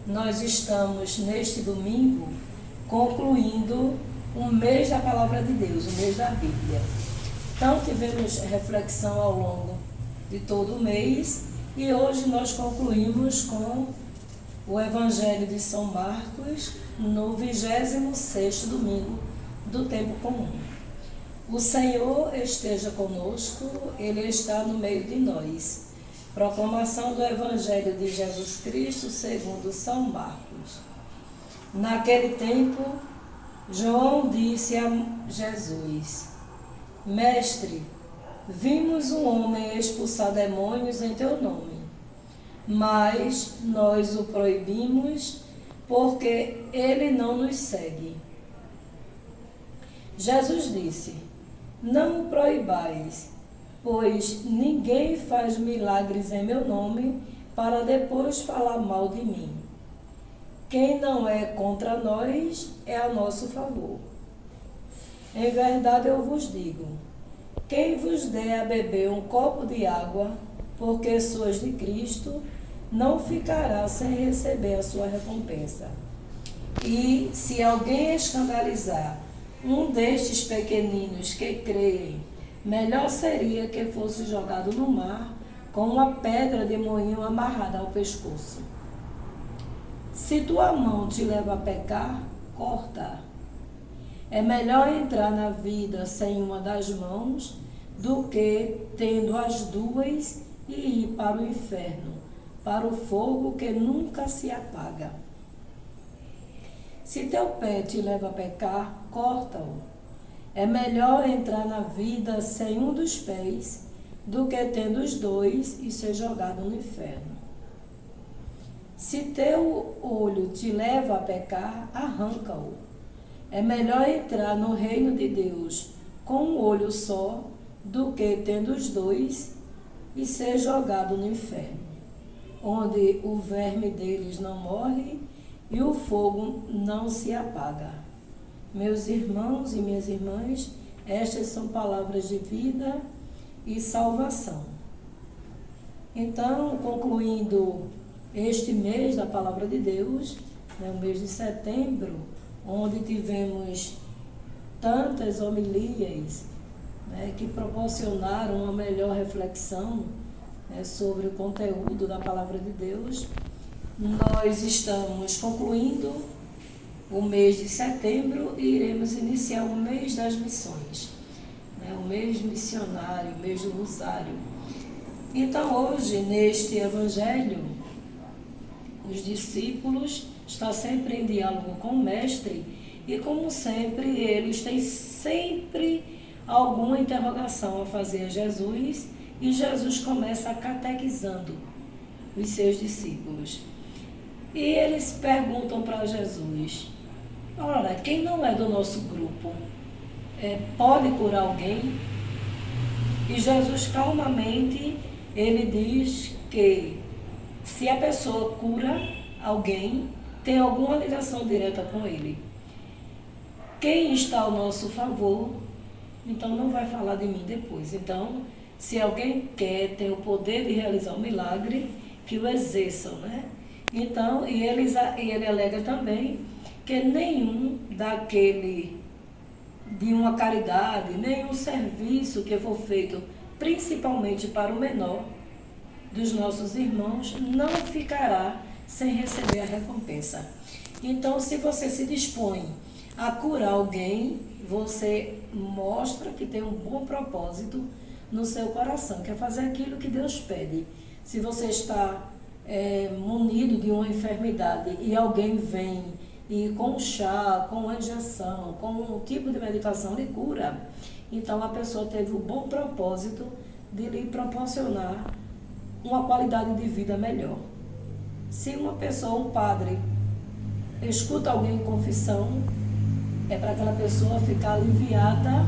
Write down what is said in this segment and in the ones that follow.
nós estamos neste domingo concluindo o mês da Palavra de Deus, o mês da Bíblia. Então tivemos reflexão ao longo de todo o mês e hoje nós concluímos com o Evangelho de São Marcos no 26º domingo do tempo comum. O Senhor esteja conosco, Ele está no meio de nós. Proclamação do Evangelho de Jesus Cristo segundo São Marcos. Naquele tempo, João disse a Jesus: Mestre, vimos um homem expulsar demônios em teu nome, mas nós o proibimos porque ele não nos segue. Jesus disse: Não o proibais, pois ninguém faz milagres em meu nome para depois falar mal de mim. Quem não é contra nós é a nosso favor. Em verdade eu vos digo, quem vos der a beber um copo de água, porque sois de Cristo, não ficará sem receber a sua recompensa. E se alguém escandalizar um destes pequeninos que creem, melhor seria que fosse jogado no mar com uma pedra de moinho amarrada ao pescoço. Se tua mão te leva a pecar, corta-a. É melhor entrar na vida sem uma das mãos do que, tendo as duas, e ir para o inferno, para o fogo que nunca se apaga. Se teu pé te leva a pecar, corta-o. É melhor entrar na vida sem um dos pés do que tendo os dois e ser jogado no inferno. Se teu olho te leva a pecar, arranca-o. É melhor entrar no reino de Deus com um olho só do que tendo os dois e ser jogado no inferno, onde o verme deles não morre e o fogo não se apaga. Meus irmãos e minhas irmãs, estas são palavras de vida e salvação. Então, concluindo este mês da Palavra de Deus, o mês de setembro, onde tivemos tantas homilias que proporcionaram uma melhor reflexão sobre o conteúdo da Palavra de Deus, nós estamos concluindo o mês de setembro e iremos iniciar o mês das missões, o mês missionário, o mês do Rosário. Então, hoje, neste Evangelho, os discípulos estão sempre em diálogo com o Mestre e, como sempre, eles têm sempre alguma interrogação a fazer a Jesus e Jesus começa catequizando os seus discípulos. E eles perguntam para Jesus: ora, quem não é do nosso grupo pode curar alguém? E Jesus calmamente, ele diz que se a pessoa cura alguém, tem alguma ligação direta com ele. Quem está ao nosso favor, então não vai falar de mim depois. Então, se alguém tem o poder de realizar um milagre, que o exerçam, Então, e ele alega também que nenhum de uma caridade, nenhum serviço que for feito principalmente para o menor dos nossos irmãos, não ficará sem receber a recompensa. Então, se você se dispõe a curar alguém, você mostra que tem um bom propósito no seu coração, que é fazer aquilo que Deus pede. Se você está munido de uma enfermidade e alguém vem e com chá, com uma injeção, com um tipo de medicação lhe cura, então a pessoa teve o bom propósito de lhe proporcionar uma qualidade de vida melhor. Se uma pessoa, um padre, escuta alguém em confissão, é para aquela pessoa ficar aliviada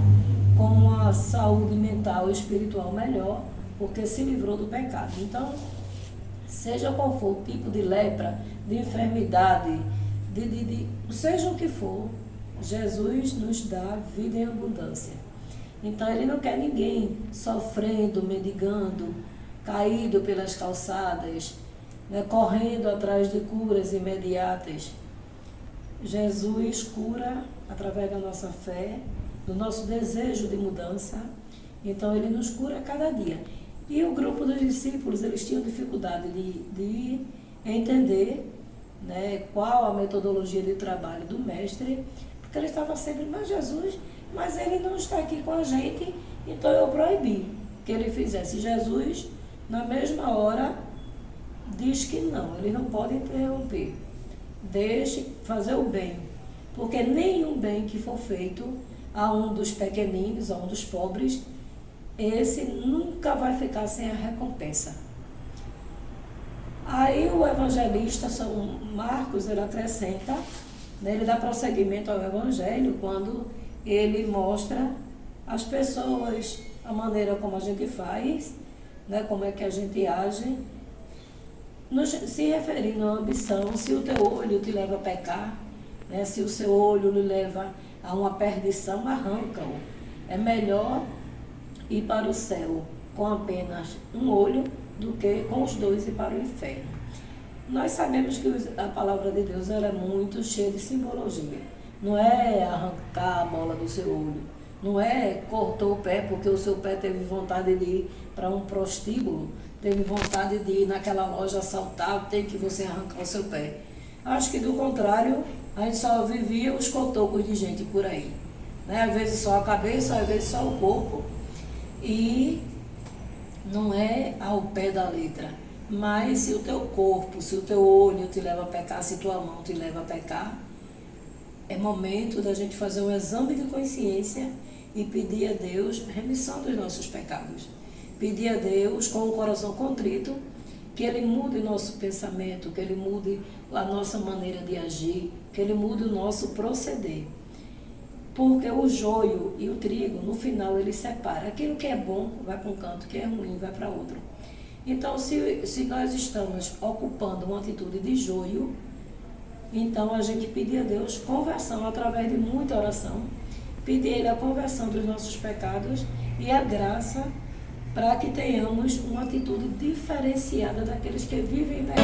com uma saúde mental e espiritual melhor, porque se livrou do pecado. Então, seja qual for o tipo de lepra, de enfermidade, seja o que for, Jesus nos dá vida em abundância. Então, ele não quer ninguém sofrendo, mendigando, caído pelas calçadas, né, correndo atrás de curas imediatas. Jesus cura através da nossa fé, do nosso desejo de mudança. Então ele nos cura a cada dia. E o grupo dos discípulos, eles tinham dificuldade de entender, né, qual a metodologia de trabalho do mestre, porque ele estava sempre, mas Jesus, mas ele não está aqui com a gente, então eu proibi que ele fizesse. Jesus, na mesma hora, diz que não, ele não pode interromper. Deixe fazer o bem, porque nenhum bem que for feito a um dos pequeninos, a um dos pobres, esse nunca vai ficar sem a recompensa. Aí o evangelista, São Marcos, ele acrescenta, né, ele dá prosseguimento ao evangelho quando ele mostra às pessoas a maneira como a gente faz, né, como é que a gente age, se referindo à ambição. Se o teu olho te leva a pecar, né, se o seu olho lhe leva a uma perdição, arranca-o. É melhor ir para o céu com apenas um olho do que com os dois ir para o inferno. Nós sabemos que a palavra de Deus ela é muito cheia de simbologia. Não é arrancar a bola do seu olho, não é cortou o pé porque o seu pé teve vontade de ir para um prostíbulo, teve vontade de ir naquela loja assaltar, tem que você arrancar o seu pé. Acho que do contrário, a gente só vivia os cotocos de gente por aí, né? Às vezes só a cabeça, às vezes só o corpo, e não é ao pé da letra. Mas se o teu corpo, se o teu olho te leva a pecar, se tua mão te leva a pecar, é momento da gente fazer um exame de consciência e pedir a Deus remissão dos nossos pecados. Pedir a Deus com o coração contrito que Ele mude o nosso pensamento, que Ele mude a nossa maneira de agir, que Ele mude o nosso proceder. Porque o joio e o trigo, no final, ele separa. Aquilo que é bom vai para um canto, que é ruim vai para outro. Então, se nós estamos ocupando uma atitude de joio, então a gente pedir a Deus conversão através de muita oração, pedir a Ele a conversão dos nossos pecados e a graça para que tenhamos uma atitude diferenciada daqueles que vivem em pecado.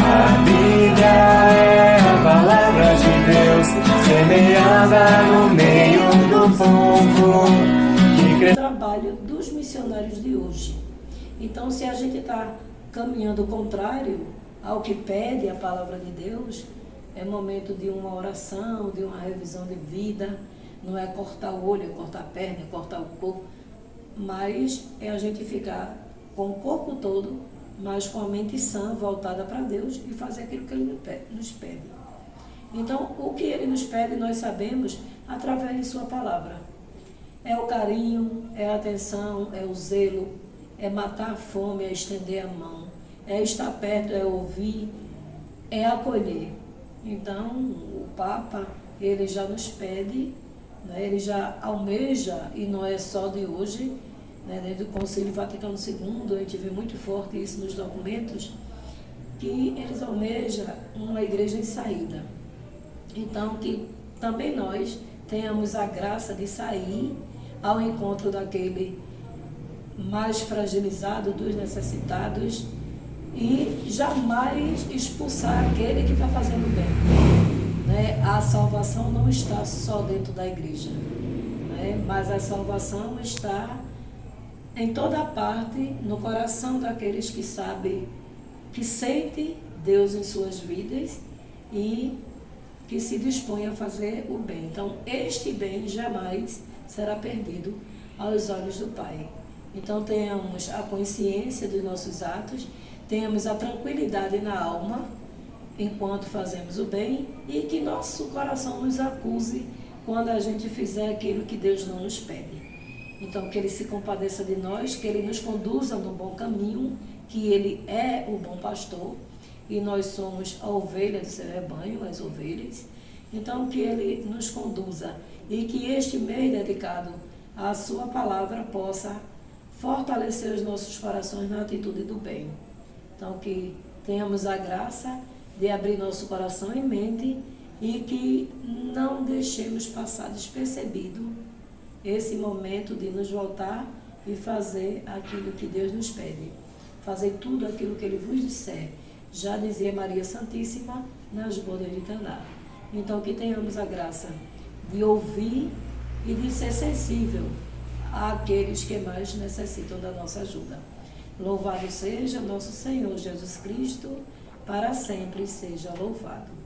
A Bíblia é a palavra de Deus, semeada no meio do povo. O trabalho dos missionários de hoje. Então, se a gente está caminhando contrário ao que pede a palavra de Deus, é momento de uma oração, de uma revisão de vida. Não é cortar o olho, é cortar a perna, é cortar o corpo, mas é a gente ficar com o corpo todo, mas com a mente sã, voltada para Deus e fazer aquilo que Ele nos pede. Então, o que Ele nos pede, nós sabemos através de Sua palavra. É o carinho, é a atenção, é o zelo, é matar a fome, é estender a mão, é estar perto, é ouvir, é acolher. Então, o Papa, ele já nos pede, né, ele já almeja, e não é só de hoje, né, desde o Concílio Vaticano II, a gente vê muito forte isso nos documentos, que eles almejam uma igreja em saída. Então, que também nós tenhamos a graça de sair ao encontro daquele mais fragilizado, dos necessitados, e jamais expulsar aquele que está fazendo bem. Né? A salvação não está só dentro da igreja, né? Mas a salvação está em toda parte, no coração daqueles que sabem, que sentem Deus em suas vidas e que se dispõem a fazer o bem. Então, este bem jamais será perdido aos olhos do Pai. Então, tenhamos a consciência dos nossos atos, tenhamos a tranquilidade na alma enquanto fazemos o bem e que nosso coração nos acuse quando a gente fizer aquilo que Deus não nos pede. Então, que Ele se compadeça de nós, que Ele nos conduza no bom caminho, que Ele é o bom pastor e nós somos a ovelha do seu rebanho, as ovelhas. Então, que Ele nos conduza e que este mês dedicado à Sua palavra possa fortalecer os nossos corações na atitude do bem. Então, que tenhamos a graça de abrir nosso coração e mente e que não deixemos passar despercebido esse momento de nos voltar e fazer aquilo que Deus nos pede. Fazer tudo aquilo que Ele vos disser. Já dizia Maria Santíssima nas bodas de Caná. Então, que tenhamos a graça de ouvir e de ser sensível àqueles que mais necessitam da nossa ajuda. Louvado seja nosso Senhor Jesus Cristo, para sempre seja louvado.